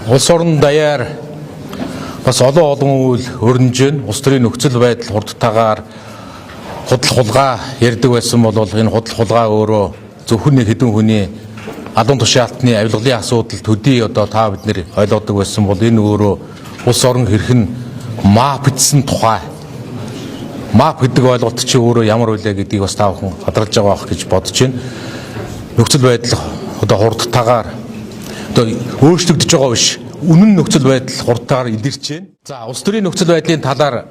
Улс орон даяар бас олон үйл өрнөж байна. Улс төрийн нөхцөл байдал хурдтайгаар худал хулгай ярьдаг байсан бол энэ худал хулгай өөрөө зөвхөн нэг хэдэн хүний алуун тушаалтны авилгалын асуудал төдий одоо та бид нэр ойлгодог байсан бол энэ өөрөө улс орон хэрхэн мап бичсэн тухай. Мап гэдэг ойлголт чи өөрөө ямар үлээ гэдгийг бас та бүхэн тодорхойлж байгаа байх гэж бодож байна. Нөхцөл байдал одоо хурдтайгаар одоо өөрчлөгдөж байгаа биш. Үнэн нөхцөл байдал хурдтайгаар илэрч байна. За улс төрийн нөхцөл байдлын талаар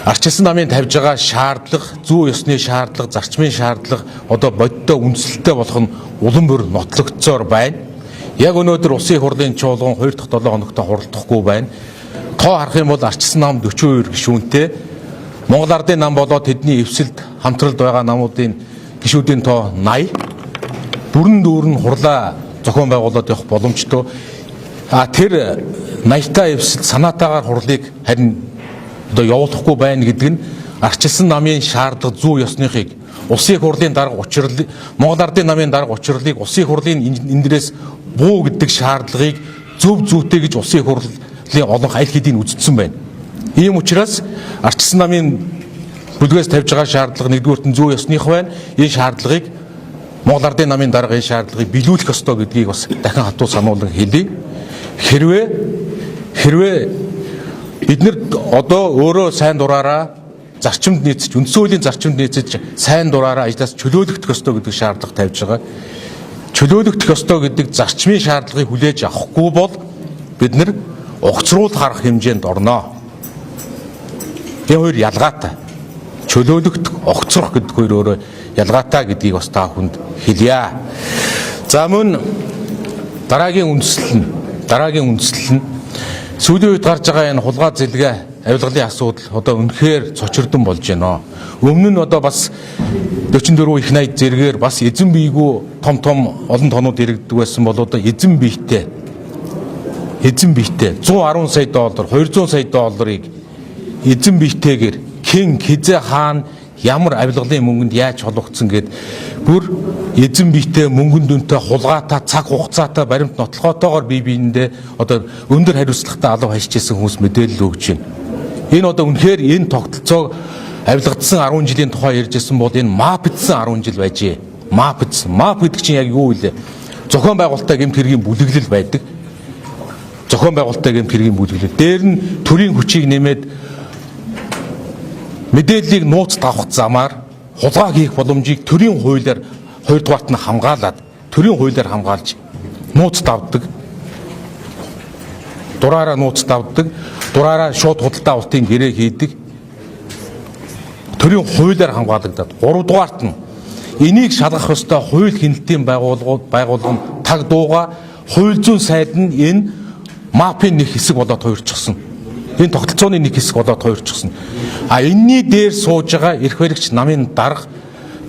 арчилсан намын тавьж байгаа шаардлага, зүй ёсны шаардлага, зарчмын шаардлага одоо бодиттой үндэслэлтэй болох нь улам бүр нотлогдсоор байна. Яг өнөөдөр улсын хурлын чуулган 2 дахь 7 хоногт хуралдахгүй байна. Тоо харах юм бол арчилсан нам 42 гишүүнтэй. Монгол Ардын нам болоод тэдний эвсэлд хамтралд байгаа намуудын гишүүдийн тоо 80. Бүрэн дүүрэн хурлаа зохион байгуулад явах боломжтой. Тэр 80-та эвсэлд санаатаагаар хурлыг харин одоо явуулахгүй байна гэдэг нь арчилсан намын шаардлага зүй ёсныхыг улсын хурлын дарга учрлыг Монгол Ардын намын дарга учрлыг улсын хурлын эндээс буу гэдэг шаардлагыг зөв зүйтэй гэж улсын хурлын олонх аль хэдийн үздсэн байна. Ийм учраас арчилсан намын бүлгээс тавьж байгаа шаардлага нэгдүгээрт нь зүй ёсных байна. Энэ шаардлагыг Монгол Ардын намын дарга энэ шаардлагыг биелүүлэх ёстой гэдгийг бас дахин хатуу сануулan хэлье. Хэрвээ бид нар одоо өөрөө сайн дураараа зарчимд нийцэж, үндсэн хуулийн зарчимд нийцэж сайн дураараа ажлаас чөлөөлөгдөх ёстой гэдэг шаардлага тавьж байгаа. Чөлөөлөгдөх ёстой гэдэг зарчмын шаардлагыг хүлээж авахгүй бол бид нар огцруулах арга хэмжээнд орноо. Энэ хоёр ялгаатай. Чөлөөлөгдөх, огцрох гэдэг хоёр өөрөө ялгаатай гэдгийг бас та бүхэнд хэлье. За мөн дараагийн үндэслэл нь сүүлийн үед гарч байгаа энэ хулгай зэлгээ авилгалын асуудал одоо үнэхээр цочирдон болж байна. Өмнө нь одоо бас 44 их 80 зэргээр бас эзэн биегүү том олон тонууд иргэдэг байсан бол одоо эзэн биетэй 110 сая доллар, 200 сая долларыг эзэн биетэйгээр хэн хизээ хаана ямар авилгалын мөнгөнд яаж холбогдсон гэд бүр эзэн биетэй мөнгөн дүнтэй хулгайтай цаг хугацаатай баримт нотлохоотойгоор бие биендээ одоо өндөр хариуцлагатай алуу хашижсэн хүмүүс мэдээлэл өгж байна. Энэ одоо үнэхээр энэ тогтолцоог авилгадсан 10 жилийн тухай ярьжсэн бол энэ мап бичсэн 10 жил байжээ. Мап гэдэг чинь яг юу вэ? Зохион байгуулалттай гэмт хэргийн бүлэглэл байдаг. Зохион байгуулалттай гэмт хэргийн бүлэглэл. Дээр нь төрийн хүчийг нэмээд мэдээллийг нууц давах замаар хулгай хийх боломжийг төрийн хуулиар 2 дугаарт нь хамгаалаад төрийн хуулиар хамгаалж нууц давдаг. Дураараа нууц давдаг, дураараа шууд худалдаа авалтын гэрээ хийдэг. Төрийн хуулиар хамгаалагдаад 3 дугаарт нь энийг шалгах ёстой хууль хяналтын байгууллага таг дууга хууль зүйн сайд нь энэ мапын нэг хэсэг болоод хуурчихсан. Энэ тогтолцооны нэг хэсэг болоод хуурчихсан. Энэний дээр сууж байгаа эрх баригч намын дарга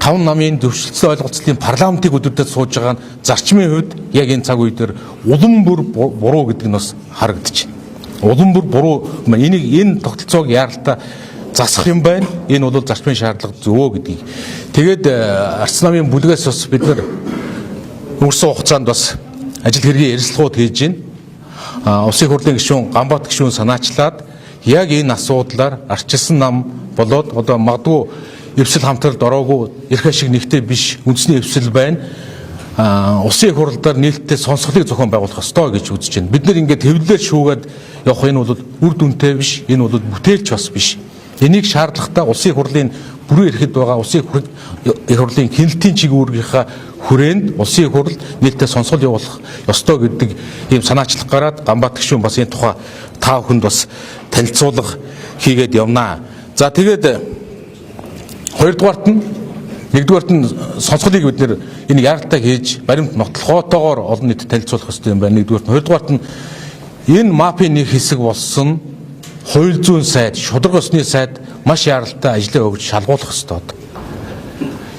5 намын зөвшөлтсөн ойлголцлын парламентыг өдөртөд сууж байгаа нь зарчмын хувьд яг энэ цаг үеэр улам бүр буруу гэдэг нь бас харагдаж байна. Улам бүр буруу энэ тогтолцоог яаралтай засах юм байна. Энэ бол зарчмын шаардлага зөвөө гэдгийг. Тэгээд арчилсан намын бүлгээс бас бид нар өнгөрсөн хугацаанд бас ажил хэргийн ярилцлагууд хийж байна. Улсын хурлын гишүүн Ганбаат гишүүн санаачлаад яг энэ асуудлаар арчилсан нам болоод одоо магадгүй эвсэл хамтралд ороогүй эрх ашиг нэгтэй биш үндэсний эвсэл байна. Улсын хурлаар нээлттэй сонсголыг зохион байгуулах ёстой гэж үзэж байна. Бид нар ингээд хэвлэлээр шүүгээд явах энэ бол үр дүнтэй биш, энэ бол бүтээлч бас биш. Энийг шаардлагатай улсын хурлын бүрэн эрхэд байгаа улсын хурлын хяналтын чиглэлийнхаа хүрээнд улсын хурл нээлттэй сонсгол явуулах ёстой гэдэг ийм санаачлах гараад Ганбаат гишүүн бас энэ тухай та бүхэнд бас танилцуулга хийгээд явнаа. За тэгээд 1-дугаарт нь сонсголыг бид нэр энэ яаралтай хийж баримт нотлохоотойгоор олон нийтэд танилцуулах ёстой юм байна. 1-дугаарт нь 2-дугаарт нь энэ мапын нэг хэсэг болсон хууль зүйн сайд, шударга ёсны сайд маш яаралтай ажиллаа өгж шалгуулах ёстой.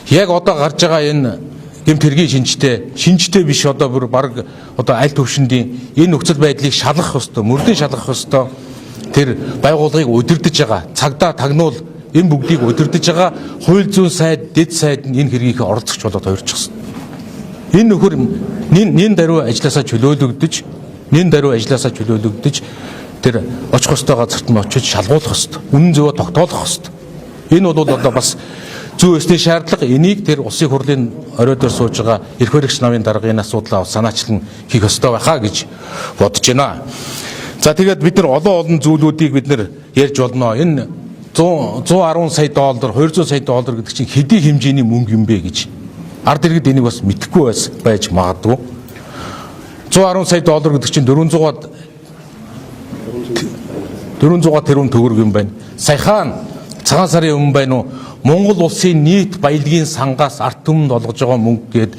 Яг одоо гарч байгаа энэ гэмт хэргийн шинжтэй биш одоо бүр баг одоо аль төвшөндийн энэ нөхцөл байдлыг шалгах ёстой, мөрдөн шалгах ёстой. Тэр байгууллагыг удирдах байгаа, цагдаа тагнуул энэ бүгдийг удирдах байгаа хууль зүйн сайд, дэд сайд нь энэ хэргийг оролцогч болоод хуурчихсан. Энэ нөхөр нин даруй ажилласаа чөлөөлөгдөж Нэн даруй ажилласаа чөлөөлөгдөж тэр очих хөстэй газарт нь очиж шалгуулах хөстэй. Үнэн зөвөө тогтоолох хөстэй. Энэ бол одоо бас зүй ёсны шаардлага. Энийг тэр улсын хурлын орой дээр сууж байгаа эрх баригч намын дарга энэ асуудлаа санаачлан хийх ёстой байхаа гэж бодож байна. За тэгээд бид нар олон зүйлүүдийг бид нар ярьж болно. Энэ 110 сая доллар, 200 сая доллар гэдэг чинь хэдий хэмжээний мөнгө юм бэ гэж ард иргэд энийг бас мэдэхгүй байж магадгүй. 110 сая доллар гэдэг чинь 400 тэрбум төгрөг юм байна. Саяхан цагаан сарын өмнө байна уу? Монгол улсын нийт баялагын сангаас ард түмэнд олгож байгаа мөнгө гээд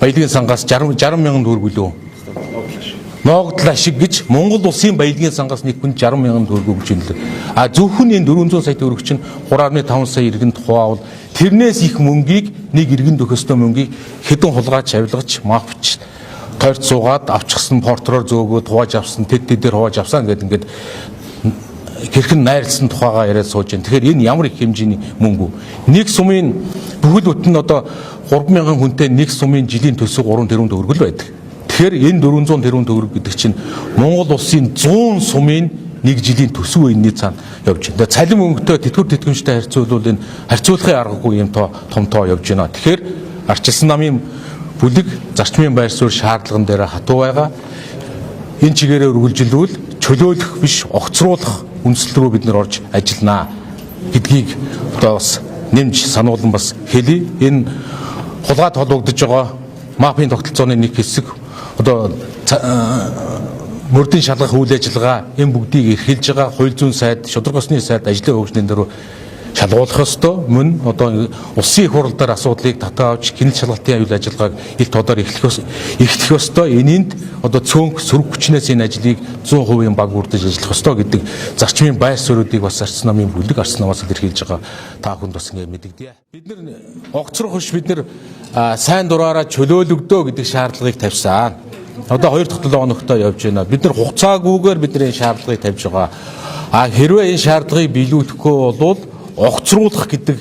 баялагын сангаас 60 мянган төгрөг үлээ. Ноогдол ашиг гэж Монгол улсын баялагын сангаас нэг хүн 60 мянган төгрөг өгч юм лээ. А зөвхөн энэ 400 сая төгрөг чинь 3.5 сая иргэнд хуваавал тэрнээс их мөнгийг нэг иргэнд өгөх ёстой мөнгийг хэдэн хулгайч авилгач мафч тойрч суугаад авчихсан портроор зөөгөөд хувааж авсан тэд дээр хувааж авсан гэдэг ингээд хэрхэн найрлсан тухайгаа яриад сууж байна. Тэгэхээр энэ ямар их хэмжээний мөнгө вэ? Нэг сумын бүхэл бүтэн одоо 30000 хүнтэй нэг сумын жилийн төсөв 3 тэрбум төгрөг л байдаг. Тэгэхээр энэ 400 тэрбум төгрөг гэдэг чинь Монгол улсын 100 сумын нэг жилийн төсөв энэний цаана явж байна. Цалин мөнгөтэй тэтгэвэр тэтгэмжтэй харьцуулбал энэ харьцуулахын аргагүй юм том тоо явж байна. Тэгэхээр арчилсан намын бүлэг зарчмын байр суурь шаардлаган дээр хатуу байгаа. Энэ чигээрээ үргэлжилвэл чөлөөлөх биш огцруулах үндсэл рүү бид нар орж ажилланаа гэдгийг одоо бас нэмж сануулсан бас хэлье. Энэ хулгай толгогдож байгаа мафийн тогтолцооны нэг хэсэг одоо мөрдийн шалгах үйл ажиллагаа энэ бүгдийг эрхэлж байгаа хууль зүйн сайд, шударга ёсны сайд ажлын хөгжлийн дээр шалгуулах ёстой. Мөн одоо улсын их хурал дээр асуудлыг татаа авч гинт шалгалтын үйл ажиллагааг ил тодор эхлэх ёстой. Энийнд одоо цөөнх сөрөг хүчнээс энэ ажлыг 100% баг үрдэж ажиллах ёстой гэдэг зарчмын байр суурьдыг бас арчсан намын бүлэг арчсан намаас илэрхийлж байгаа та бүхэнд бас ингэ мэдэгдэе. Бид нар огцрох биш бид нар сайн дураараа чөлөөлөгдөө гэдэг шаардлагыг тавьсан. Одоо 2 дахь 7 хоногтой явж байна. Бид нар хугацаагүйгээр бидний шаардлагыг тавьж байгаа. Хэрвээ энэ шаардлагыг биелүүлэхгүй бол огцруулах гэдэг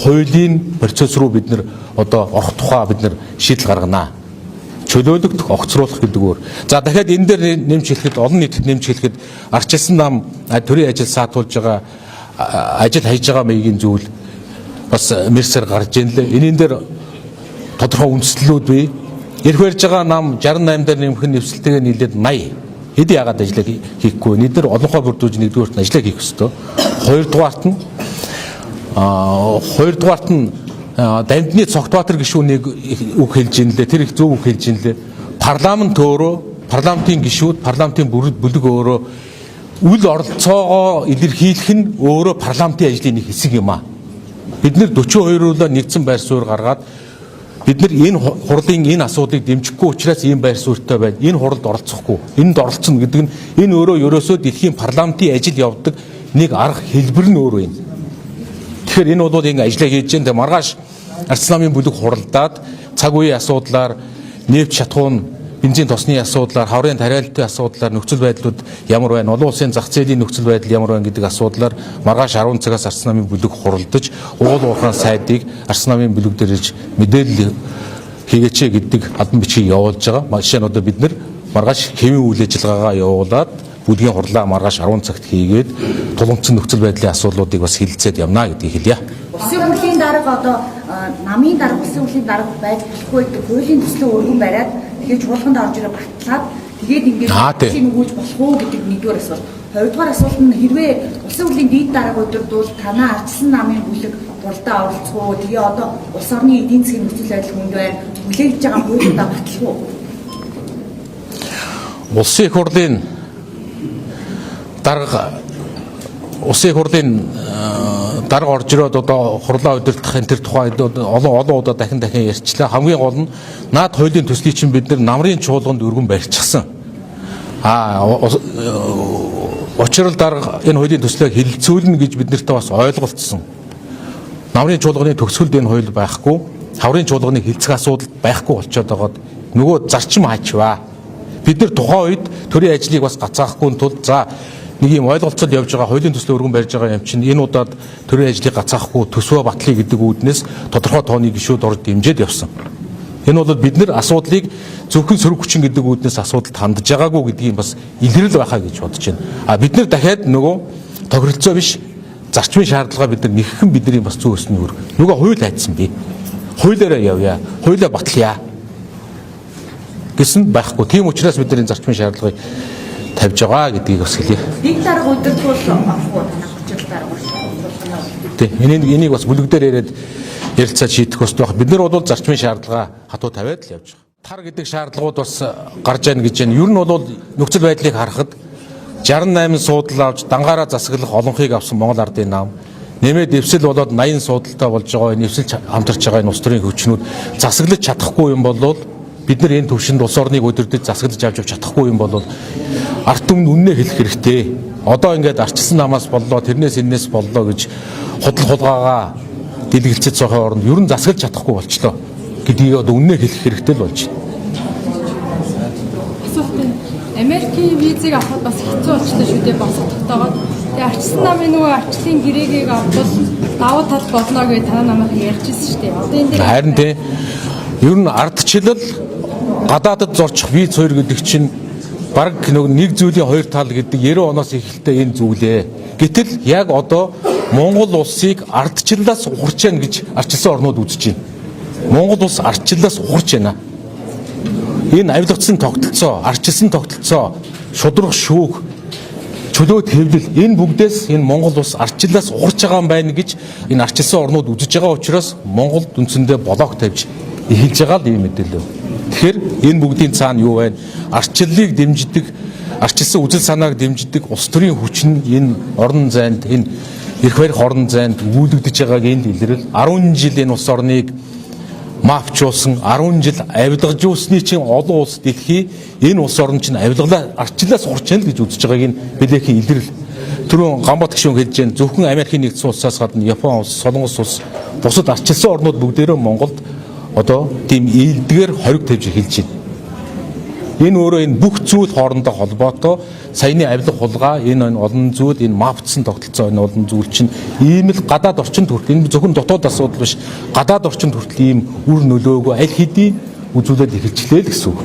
хуулийн процесс руу бид нар одоо орох тухай бид нар шийдэл гарганаа. Чөлөөлөгдөх, огцруулах гэдэг өөр. За дахиад энэ дээр нэмж хэлэхэд олон нийтэд нэмж хэлэхэд арчилсан нам төрийн ажил саатуулж байгаа ажил хийж байгаа маягийн зүйл бас мэрсээр гарч ийн лээ. Энийн дээр тодорхой үндслэлүүд бий. Ирэх барьж байгаа нам 68 дээр нэмэх нь нэвсэлтэйгээ нийлээд 80. Хэд яагаад ажиллаг хийхгүй вэ? Бид нар олонхоо бүрдүүлж нэгдүгээрт нь ажиллаг хийх ёстой. Хоёрдугаарт нь Дамжны Цогтбаатар гишүүнийг үг хэлж ин лээ. Тэр их зөв үг хэлж ин лээ. Парламент өөрөө, парламентын гишүүд, парламентын бүлэг өөрөө үл оролцоогоо илэрхийлэх нь өөрөө парламентын ажлын нэг хэсэг юм аа. Бид нэр 42-уулаа нэгдсэн байр суурь гаргаад бид нар энэ хурлын энэ асуудлыг дэмжихгүй учраас ийм байр суурьтай байна. Энэ хуралд оролцохгүй. Энд оролцсон гэдэг нь энэ өөрөө ерөөсөө дэлхийн парламентын ажил явдаг нэг арга хэлбэр нь өөр юм. Тэгэхээр энэ бол ингэ ажиллаа хийж байгаа. Маргааш арчсан намын бүлэг хуралдаад цаг үеийн асуудлаар нефт шатхуун, бензин тосны асуудлаар, хаврын тариалалтын асуудлаар нөхцөл байдлууд ямар байна, олон улсын зах зээлийн нөхцөл байдал ямар байна гэдэг асуудлаар маргааш 10 цагаас арчсан намын бүлэг хуралдаж уул уурхайн сайдыг арчсан намын бүлэг дээр ирж мэдээлэл хийгээч гэдэг албан бичгийг явуулж байгаа. Жишээ нь одоо бид нар маргааш хэвийн үйл ажиллагаагаа явуулаад бүлгийн хурлаа маргааш 10 цагт хийгээд тулгымцсан нөхцөл байдлын асуудлуудыг бас хэлэлцээд явна гэдгийг хэлье. Улсын хурлын дарга одоо намын дарга, улсын хурлын дарга байж болохгүй гэдэг хуулийн төслөө өргөн бариад тэгэхээр чуулганд орж ирээ батлаад тэгээд ингээд чинь өгүүлж болох уу гэдэг нэгдүгээр асуулт. Хоёрдугаар асуулт нь хэрвээ улсын хурлын дээд дарга удирдвал танаа арчсан намын бүлэг хуралдаа оролцох уу? Тэгээ одоо улс орны эдийн засгийн нөхцөл байдал хүнд байна. Хүлээж байгаа хуулиудаа батлах уу? Улсын хурлын Улсын хурлын дарга орж ирээд одоо хурлаа удирдахын тэр тухайд олон удаа дахин ярьчлаа. Хамгийн гол нь наад хуулийн төслийг чинь бид нар намрын чуулганд өргөн барьчихсан. Учрал дарга энэ хуулийн төслийг хэлэлцүүлнэ гэж бид нарт бас ойлголцсон. Намрын чуулганы төгсгөлд энэ хууль байхгүй, хаврын чуулганы хилцэх асуудал байхгүй болчиход байгаад нөгөө зарчим хаачваа. Бид нар тухайн үед төрийн ажлыг бас гацаахгүй тулд за нэг юм ойлголцол явж байгаа хуулийн төслөө өргөн барьж байгаа юм чинь энэ удаад төрийн ажлыг гацаахгүй төсвөө батлая гэдэг үүднээс тодорхой тооны гишүүд орж дэмжиж явсан. Энэ бол бид нар асуудлыг зөвхөн сөрөг хүчин гэдэг үүднээс асуудалд хандж байгаагүй гэдгийг бас илрэл байхаа гэж бодож байна. А бид нар дахиад нөгөө тохиролцоо биш зарчмын шаардлага бид нар нэгхэн бидний бас зөв өсний үүрэг. Нөгөө хууль хайцсан би. Хуулиараа явъя. Хуулиа батлая гэсэн байхгүй. Тийм учраас бид нар энэ зарчмын шаардлагыг тавьж байгаа гэдгийг бас хэлье. Нэг дарга удирдгуул авахгүй танах хүчил дарга. Тийм. Энийг бас бүлэгдээр яриад ярилцаад шийдэх ёстой байх. Бид нар бол зарчмын шаардлага хатуу тавиад л явж байгаа. Тар гэдэг шаардлагууд бас гарч ийн гэж байна. Ер нь бол нөхцөл байдлыг харахад 68 суудал авч дангаараа засаглах олонхийг авсан Монгол Ардын нам нэмээд эвсэл болоод 80 суудалтай болж байгаа энэ эвсэлж хамтарч байгаа энэ улс төрийн хүчнүүд засаглаж чадахгүй юм бол бид нар энэ төвшөнд улс орныг удирдах засаглаж авч чадахгүй юм бол ард түмэнд үннээ хэлэх хэрэгтэй. Одоо ингээд арчилсан намаас боллоо тэрнээс энэс боллоо гэж худал хулгаагаа дэлгэлцэж байгаа оронд ер нь засаглаж чадахгүй болчлоо гэдгийг одоо үннээ хэлэх хэрэгтэй л болж байна. Америкийн визийг авахд бас хэцүү болчихсон шүү дээ босох тогтоогоод. Тэгээ арчилсан намын нөгөө арчлын гэрээгийг авбал давуу тал болно гэж танаа намайг ярьжсэн шүү дээ. Одоо энэ дээр харин тийм ер нь ардчлал гадаадд зорчих виз хоёр гэдэг чинь баг нэг зүйлийн хоёр тал гэдэг 90 оноос эхэлтэй энэ зүйлээ. Гэтэл яг одоо Монгол улсыг ардчлалаас ухарч яана гэж арчилсан орнууд үзэж байна. Монгол улс ардчлалаас ухарч байна. Энэ авилгацсан тогтолцоо, арчилсан тогтолцоо, шудрах шүүх, чөлөө төвлөл энэ бүгдээс энэ Монгол улс арчилаас ухарч байгаа юм байна гэж энэ арчилсан орнууд үзэж байгаа учраас Монголд үндсэндээ блок тавьж эхэлж байгаа л юм мэдээлэл. Тэгэхээр энэ бүгдийн цаана юу вэ? Арчиллыг дэмждэг, арчилсан үзэл санааг дэмждэг улс төрийн хүч нь энэ орон зайд, энэ эрх барих орон зайд үүлэгдэж байгааг энд илрэл 10 жил энэ улс орныг мафчулсан 10 жил авилгажуулсны чинь олон улс дэлхий энэ улс орн чинь авилгалаа арчлаас урч яана гэж үзэж байгааг нь билээхийн илрэл. Түрүүн Гамбат гишүүн хэлж байна. Зөвхөн Америкийн нэгдсэн улсаас гадна Япон улс, Солонгос улс, бусад арчилсан орнууд бүгдээрээ Монголд одоо тийм ийдгээр хориг тавьж эхэлж байна. Энэ өөрөө энэ бүх зүйл хоорондоо холбоотой саяны авилга хулгай энэ олон зүйл энэ мафцсан тогтолцоо энэ олон зүйл чинь ийм л гадаад орчинд хүртэл энэ зөвхөн дотоод асуудал биш гадаад орчинд хүртэл ийм үр нөлөөгөө аль хэдийн үзүүлээд эхэлчлээ л гэсэн үг.